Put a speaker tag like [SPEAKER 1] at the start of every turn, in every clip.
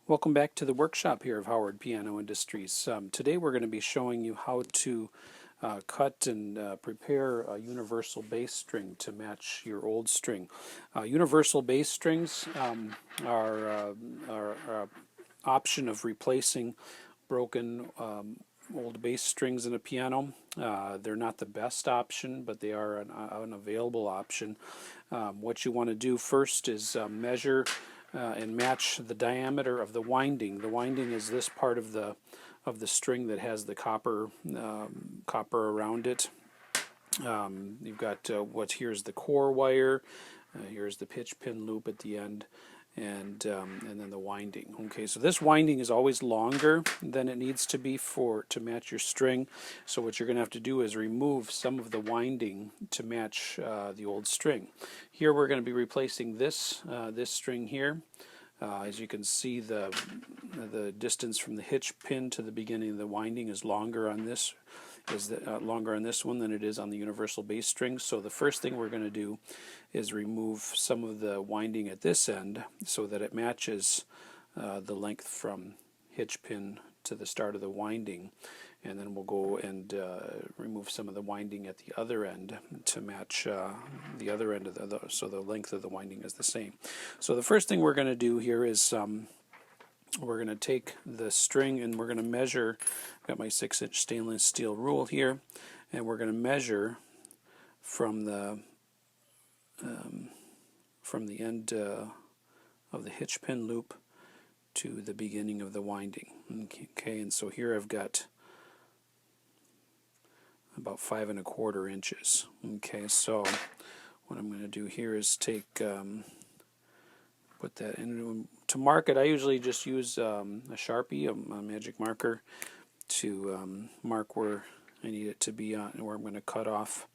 [SPEAKER 1] Welcome back to the workshop here of Howard Piano Industries. Today we're going to be showing you how to cut and prepare a universal bass string to match your old string. Universal bass strings are an option of replacing broken old bass strings in a piano. They're not the best option, but they are an available option. What you want to do first is measure and match the diameter of the winding. The winding is this part of the string that has the copper around it. You've got here's the core wire, here's the pitch pin loop at the end, and then the winding. Okay, so this winding is always longer than it needs to be to match your string. So what you're going to have to do is remove some of the winding to match the old string. Here we're going to be replacing this string here. As you can see, the distance from the hitch pin to the beginning of the winding is longer on this one than it is on the universal bass string. So the first thing we're going to do is remove some of the winding at this end so that it matches the length from hitch pin to the start of the winding, and then we'll go and remove some of the winding at the other end to match the other end of so the length of the winding is the same. So the first thing we're going to do here is we're going to take the string and we're going to measure. I've got my 6-inch stainless steel rule here, and we're going to measure from the end of the hitch pin loop to the beginning of the winding. Okay, and so here I've got about 5 1/4 inches. Okay, so what I'm going to do here is take put that in. To mark it, I usually just use a Sharpie, a magic marker, to mark where I need it to be on, where I'm going to cut off.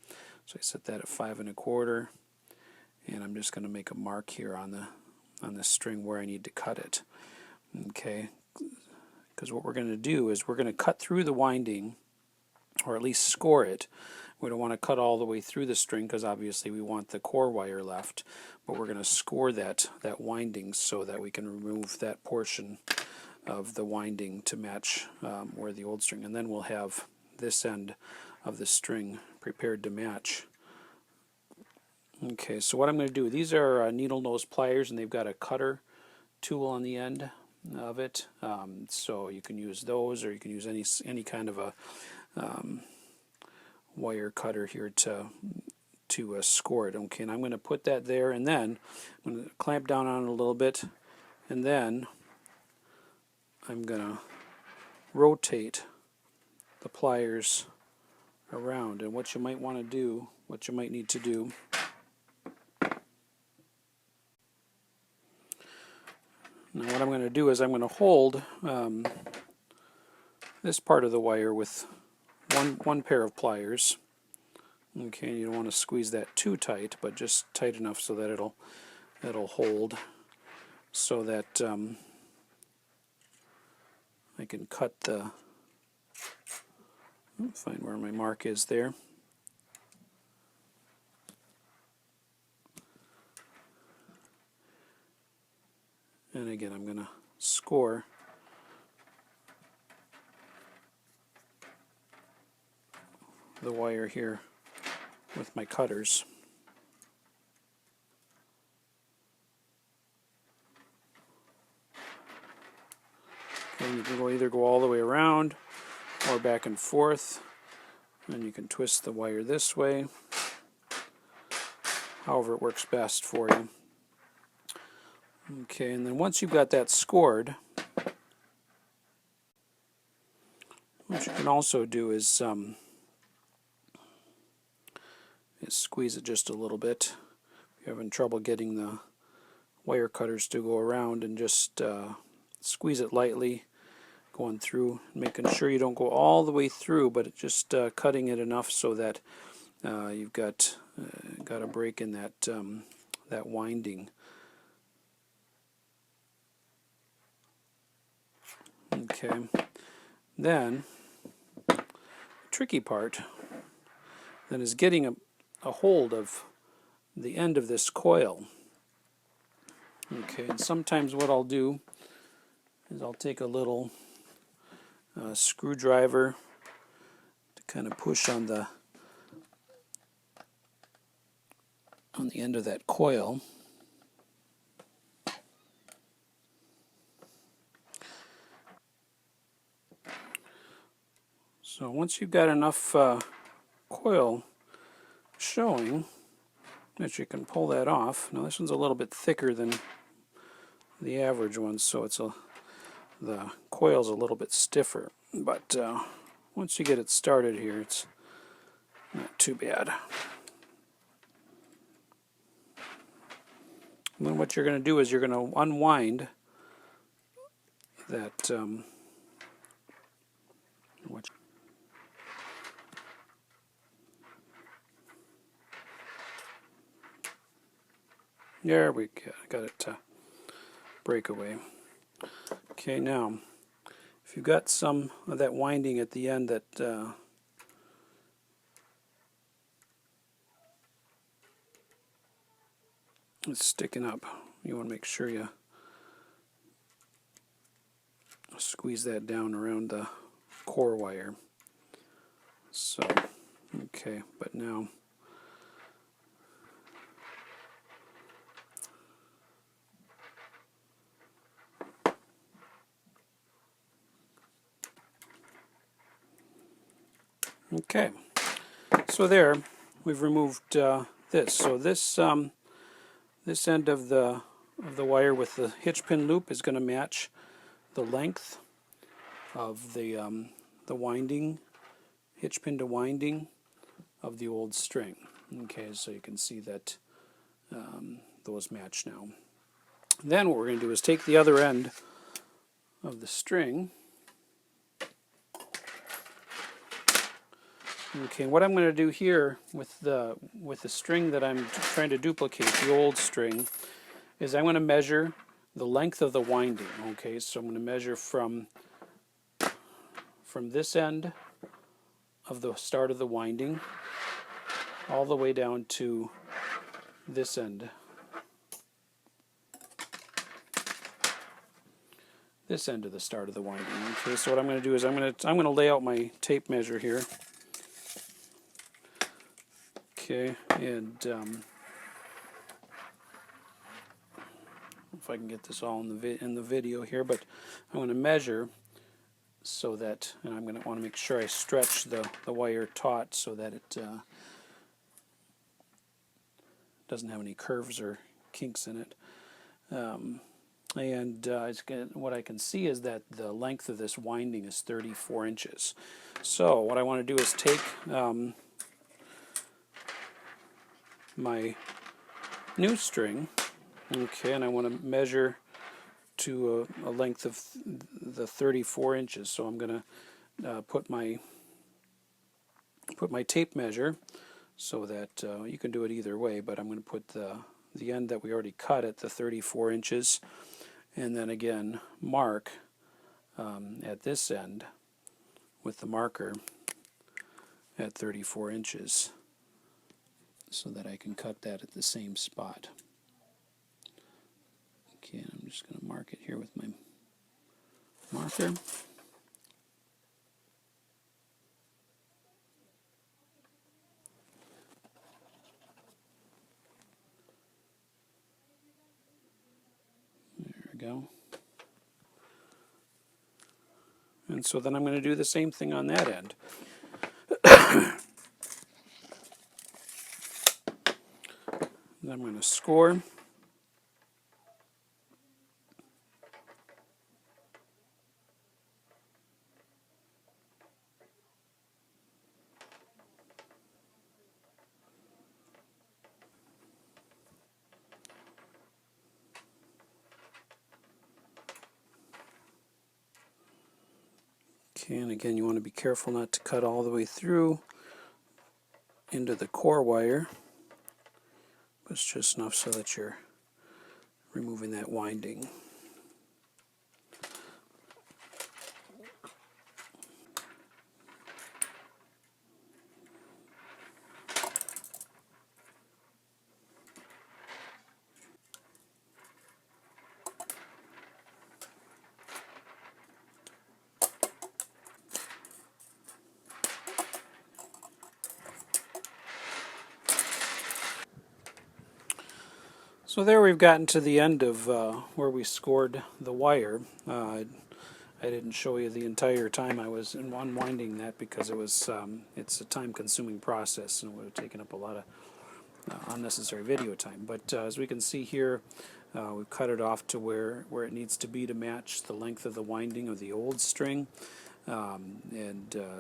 [SPEAKER 1] So I set that at 5 1/4, and I'm just going to make a mark here on the string where I need to cut it. Okay, because what we're going to do is we're going to cut through the winding, or at least score it. We don't want to cut all the way through the string because obviously we want the core wire left, but we're going to score that winding so that we can remove that portion of the winding to match where the old string, and then we'll have this end of the string prepared to match. Okay, so what I'm going to do, these are needle nose pliers, and they've got a cutter tool on the end of it, so you can use those, or you can use any kind of a wire cutter here to score it. Okay, and I'm going to put that there, and then I'm going to clamp down on it a little bit, and then I'm going to rotate the pliers around. And what you might want to do, what you might need to do, now what I'm going to do is I'm going to hold this part of the wire with one pair of pliers. Okay, you don't want to squeeze that too tight, but just tight enough so that it'll hold, so that I can cut the, find where my mark is there. And again, I'm going to score the wire here with my cutters. Okay, you can either go all the way around or back and forth, and you can twist the wire this way, however it works best for you. Okay, and then once you've got that scored, what you can also do is squeeze it just a little bit. If you're having trouble getting the wire cutters to go around, and just squeeze it lightly, going through, making sure you don't go all the way through, but just cutting it enough so that you've got a break in that winding. Okay, then the tricky part then is getting a hold of the end of this coil. Okay, and sometimes what I'll do is I'll take a little screwdriver to kind of push on the end of that coil. So once you've got enough coil showing that you can pull that off. Now this one's a little bit thicker than the average one, so the coil's a little bit stiffer. But once you get it started here, it's not too bad. And then what you're going to do is you're going to unwind that there we go. Got it to break away. Okay, now if you've got some of that winding at the end that is sticking up, you want to make sure you squeeze that down around the core wire. So, okay, but now okay, so there we've removed this. So this this end of the wire with the hitch pin loop is going to match the length of the winding, hitch pin to winding of the old string. Okay, so you can see that those match now. Then what we're going to do is take the other end of the string. Okay, what I'm going to do here with the string that I'm trying to duplicate, the old string, is I'm going to measure the length of the winding. Okay, so I'm going to measure from this end of the start of the winding all the way down to this end. This end of the start of the winding. Okay, so what I'm going to do is I'm going to lay out my tape measure here. Okay, and if I can get this all in the video here, but I'm going to measure so that, and I'm going to want to make sure I stretch the wire taut so that it doesn't have any curves or kinks in it. What I can see is that the length of this winding is 34 inches. So what I want to do is take my new string, okay, and I want to measure to a length of the 34 inches. So I'm going to put my tape measure so that you can do it either way, but I'm going to put the end that we already cut at the 34 inches, and then again mark at this end with the marker at 34 inches so that I can cut that at the same spot. Okay, and I'm just going to mark it here with my marker. There we go. And so then I'm going to do the same thing on that end. Then I'm going to score. Okay, and again you want to be careful not to cut all the way through into the core wire, but it's just enough so that you're removing that winding. So there we've gotten to the end of where we scored the wire. I didn't show you the entire time I was unwinding that because it's a time-consuming process and it would have taken up a lot of unnecessary video time. But as we can see here, we've cut it off to where it needs to be to match the length of the winding of the old string.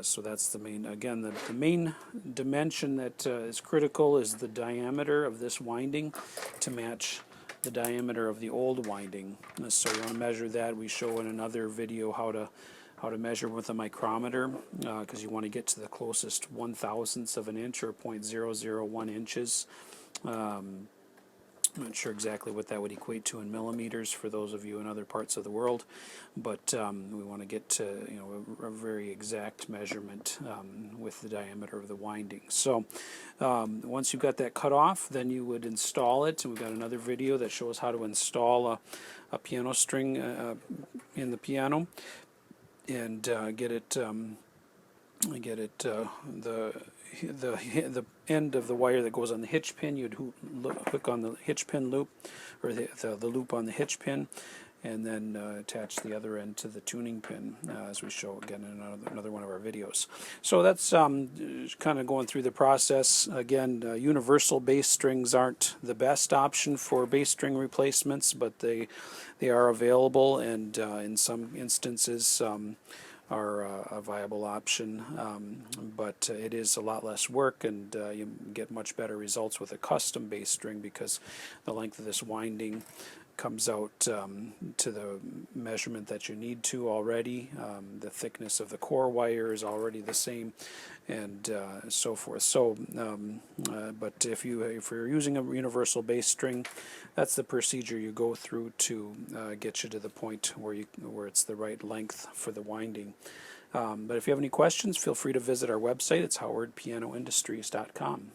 [SPEAKER 1] So that's the main, again, the main dimension that is critical is the diameter of this winding to match the diameter of the old winding. So you want to measure that. We show in another video how to measure with a micrometer, because you want to get to the closest 1/1000th of an inch, or 0.001 inches. I'm not sure exactly what that would equate to in millimeters for those of you in other parts of the world, but we want to get to a very exact measurement with the diameter of the winding. So once you've got that cut off, then you would install it, and we've got another video that shows how to install a piano string in the piano and get it the end of the wire that goes on the hitch pin. You'd hook on the hitch pin loop, or the loop on the hitch pin, and then attach the other end to the tuning pin, as we show again in another one of our videos. So that's kind of going through the process. Again, universal bass strings aren't the best option for bass string replacements, but they are available, and in some instances are a viable option, but it is a lot less work, and you get much better results with a custom bass string because the length of this winding comes out to the measurement that you need to already. The thickness of the core wire is already the same, and so forth. So, but if you're using a universal bass string, that's the procedure you go through to get you to the point where it's the right length for the winding. But if you have any questions, feel free to visit our website. It's howardpianoindustries.com.